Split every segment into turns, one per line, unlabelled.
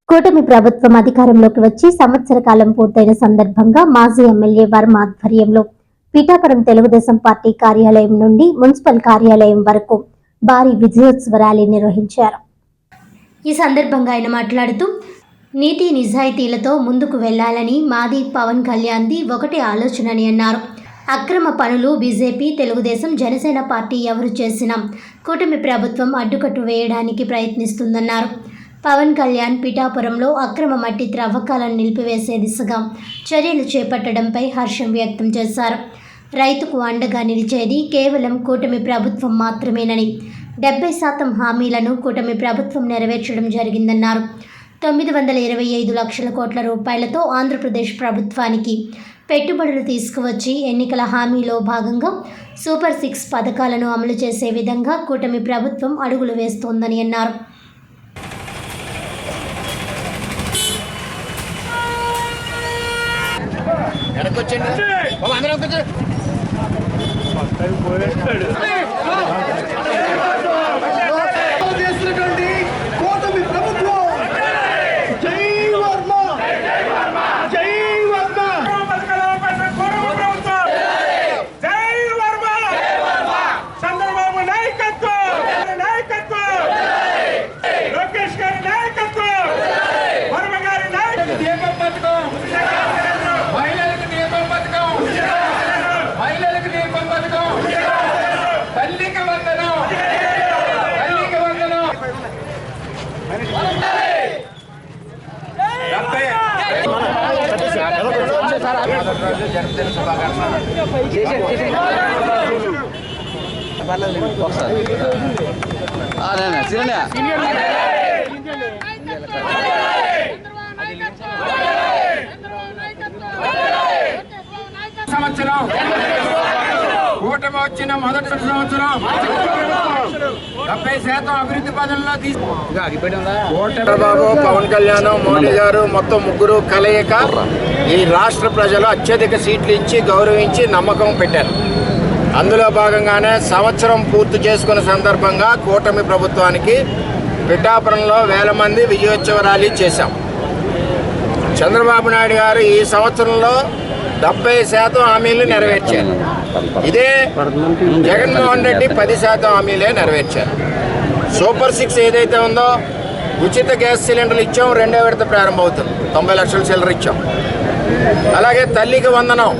కూటమి ప్రభుత్వం అధికారంలోకి వచ్చి సంవత్సర కాలం పూర్తయిన సందర్భంగా మాజీ ఎమ్మెల్యే వర్మ ఆధ్వర్యంలో పిఠాపురం తెలుగుదేశం పార్టీ కార్యాలయం నుండి మున్సిపల్ కార్యాలయం వరకు భారీ విజయోత్సవ ర్యాలీ నిర్వహించారు. ఈ సందర్భంగా ఆయన మాట్లాడుతూ నీతి నిజాయితీలతో ముందుకు వెళ్లాలని మాది పవన్ కళ్యాణ్ది ఒకటే ఆలోచనని అన్నారు. అక్రమ పనులు బీజేపీ, తెలుగుదేశం, జనసేన పార్టీ ఎవరు చేసినా కూటమి ప్రభుత్వం అడ్డుకట్టు వేయడానికి ప్రయత్నిస్తుందన్నారు. పవన్ కళ్యాణ్ పిఠాపురంలో అక్రమ మట్టి త్రవ్వకాలను నిలిపివేసే దిశగా చర్యలు చేపట్టడంపై హర్షం వ్యక్తం చేశారు. రైతుకు అండగా నిలిచేది కేవలం కూటమి ప్రభుత్వం మాత్రమేనని, 70% హామీలను కూటమి ప్రభుత్వం నెరవేర్చడం జరిగిందన్నారు. 925 లక్షల కోట్ల రూపాయలతో ఆంధ్రప్రదేశ్ ప్రభుత్వానికి పెట్టుబడులు తీసుకువచ్చి ఎన్నికల హామీలో భాగంగా సూపర్ 6 పథకాలను అమలు చేసే విధంగా కూటమి ప్రభుత్వం అడుగులు వేస్తోందని అన్నారు.
సంవత్సరం కూటమి వచ్చిన మొదటి సంవత్సరం 70% అభివృద్ధి పనుల్లో చంద్రబాబు, పవన్ కళ్యాణ్, మోడీ గారు మొత్తం ముగ్గురు కలయిక ఈ రాష్ట్ర ప్రజలు అత్యధిక సీట్లు ఇచ్చి గౌరవించి నమ్మకం పెట్టారు. అందులో భాగంగానే సంవత్సరం పూర్తి చేసుకున్న సందర్భంగా కూటమి ప్రభుత్వానికి పిఠాపురంలో వేల మంది విజయోత్సవ ర్యాలీ చేశాం. చంద్రబాబు నాయుడు గారు ఈ సంవత్సరంలో 70% హామీలు నెరవేర్చారు. ఇదే జగన్మోహన్ రెడ్డి 10% హామీలే నెరవేర్చారు. సూపర్ 6 ఏదైతే ఉందో ఉచిత గ్యాస్ సిలిండర్లు ఇచ్చాం, 2వ విడత ప్రారంభమవుతుంది, 90 లక్షల సిలిండర్ ఇచ్చాం. అలాగే తల్లికి వందనం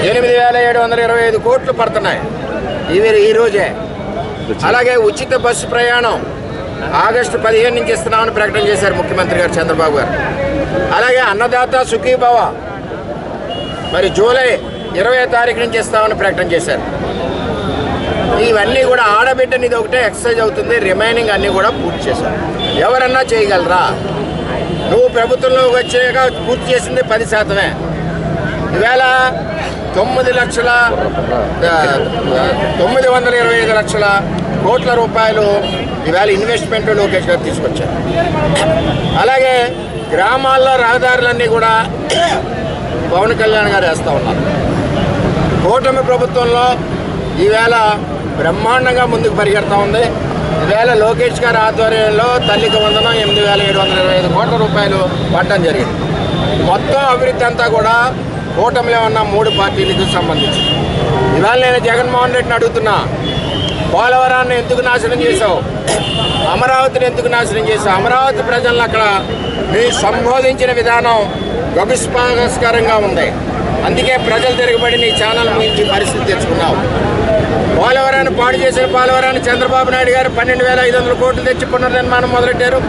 8,725 కోట్లు పడుతున్నాయి ఈ రోజే. అలాగే ఉచిత బస్సు ప్రయాణం ఆగస్టు 15 నుంచి ఇస్తున్నామని ప్రకటన చేశారు ముఖ్యమంత్రి గారు చంద్రబాబు గారు. అలాగే అన్నదాత సుఖీభవ మరి జూలై 20వ తారీఖు నుంచి ఇస్తామని ప్రకటన చేశారు. ఇవన్నీ కూడా ఆడబిడ్డని ఇది ఒకటే ఎక్సర్సైజ్ అవుతుంది, రిమైనింగ్ అన్నీ కూడా పూర్తి చేశారు. ఎవరన్నా చేయగలరా? నువ్వు ప్రభుత్వంలోకి వచ్చాక పూర్తి చేసింది 10%. ఈవేళ 925 లక్షల కోట్ల రూపాయలు ఈవేళ ఇన్వెస్ట్మెంట్ లోకేష్ గారు తీసుకొచ్చారు. అలాగే గ్రామాల్లో రహదారులన్నీ కూడా పవన్ కళ్యాణ్ గారు వేస్తూ ఉన్నారు. కూటమి ప్రభుత్వంలో ఈవేళ బ్రహ్మాండంగా ముందుకు పరిగెడతా ఉంది. ఈవేళ లోకేష్ గారి ఆధ్వర్యంలో తల్లికి వందనం 8,725 కోట్ల రూపాయలు పట్టడం జరిగింది. మొత్తం అభివృద్ధి అంతా కూడా కూటమిలో ఉన్న 3 పార్టీలకు సంబంధించి. ఇవాళ నేను జగన్మోహన్ రెడ్డిని అడుగుతున్నా, పోలవరాన్ని ఎందుకు నాశనం చేశావు? అమరావతిని ఎందుకు నాశనం చేశావు? అమరావతి ప్రజలను అక్కడ మీరు సంబోధించిన విధానం గభిస్పాస్కరంగా ఉంది. అందుకే ప్రజలు తిరగబడి నీ ఛానల్ నుంచి పరిస్థితి తెచ్చుకున్నావు. పోలవరాన్ని పాడు చేసిన పోలవరాన్ని చంద్రబాబు నాయుడు గారు 12,500 కోట్లు తెచ్చి పునర్నిర్మాణం మొదలెట్టారు.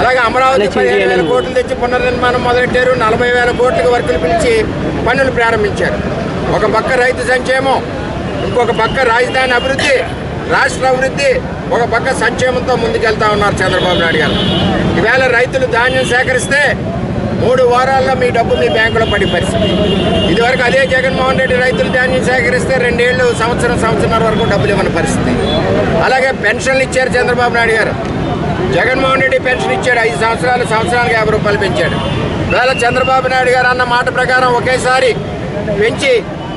అలాగే అమరావతి 15,000 కోట్లు తెచ్చి పునర్నిర్మాణం మొదలెట్టారు. 40,000 కోట్లకు వర్కులు పిలిచి పనులు ప్రారంభించారు. ఒక పక్క రైతు సంక్షేమం, ఇంకొక పక్క రాజధాని అభివృద్ధి, రాష్ట్ర అభివృద్ధి, ఒక పక్క సంక్షేమంతో ముందుకెళ్తా ఉన్నారు చంద్రబాబు నాయుడు గారు. ఈవేళ రైతులు ధాన్యం సేకరిస్తే 3 వారాల్లో మీ డబ్బు మీ బ్యాంకులో పడే పరిస్థితి. ఇదివరకు అదే జగన్మోహన్ రెడ్డి రైతులు ధాన్యం సేకరిస్తే 2 ఏళ్ళు, సంవత్సరంన్నర వరకు డబ్బులు ఇవ్వని పరిస్థితి. అలాగే పెన్షన్లు ఇచ్చారు చంద్రబాబు నాయుడు గారు. జగన్మోహన్ రెడ్డి పెన్షన్ ఇచ్చాడు, 5 సంవత్సరాలు, సంవత్సరానికి 50 రూపాయలు పెంచాడు. వేళ చంద్రబాబు నాయుడు గారు అన్న మాట ప్రకారం ఒకేసారి పెంచి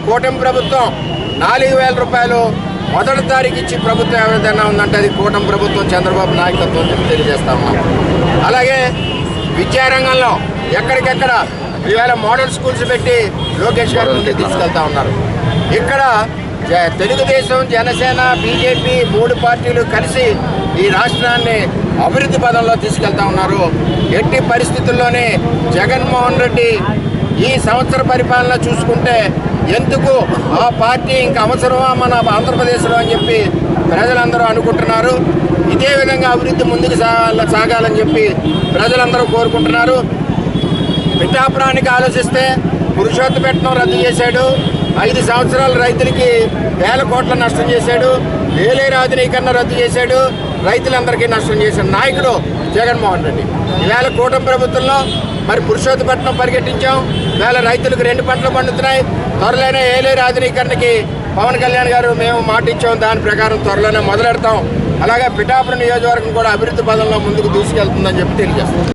కూటమి ప్రభుత్వం 4,000 రూపాయలు మొదటి తారీఖు ఇచ్చి ప్రభుత్వం ఏదైనా ఉందంటే అది కూటమి ప్రభుత్వం చంద్రబాబు నాయకత్వం అని చెప్పి తెలియజేస్తా ఉన్నాం. అలాగే విద్యారంగంలో ఎక్కడికెక్కడ ఈవేళ మోడల్ స్కూల్స్ పెట్టి లోకేష్ గారు ముందుకు తీసుకెళ్తా ఉన్నారు. ఇక్కడ తెలుగుదేశం, జనసేన, బీజేపీ 3 పార్టీలు కలిసి ఈ రాష్ట్రాన్ని అభివృద్ధి పదంలో తీసుకెళ్తా ఉన్నారు. ఎట్టి పరిస్థితుల్లోనే జగన్మోహన్ రెడ్డి ఈ సంవత్సర పరిపాలన చూసుకుంటే ఎందుకు ఆ పార్టీ ఇంకా అవసరమా మన ఆంధ్రప్రదేశ్లో అని చెప్పి ప్రజలందరూ అనుకుంటున్నారు. ఇదే విధంగా అభివృద్ధి ముందుకు సాగాలని చెప్పి ప్రజలందరూ కోరుకుంటున్నారు. పిఠాపురానికి ఆలోచిస్తే పురుషోత్తపట్నం రద్దు చేశాడు. 5 సంవత్సరాలు రైతులకి వేల కోట్ల నష్టం చేశాడు. వేలేరు ఆధునీకరణ రద్దు చేశాడు. రైతులందరికీ నష్టం చేసిన నాయకుడు జగన్మోహన్ రెడ్డి. ఈవేళ కూటమి ప్రభుత్వంలో మరి పురుషోత్తపట్నం పరిగెట్టించాం. ఈవేళ రైతులకు 2 పంటలు పండుతున్నాయి. త్వరలోనే ఏలేరు ఆధునీకరణకి పవన్ కళ్యాణ్ గారు మేము మాట ఇచ్చాం. దాని ప్రకారం త్వరలోనే మొదలెడతాం. అలాగే పిఠాపురం నియోజకవర్గం కూడా అభివృద్ధి పదంలో ముందుకు దూసుకెళ్తుందని చెప్పి తెలియజేస్తాం.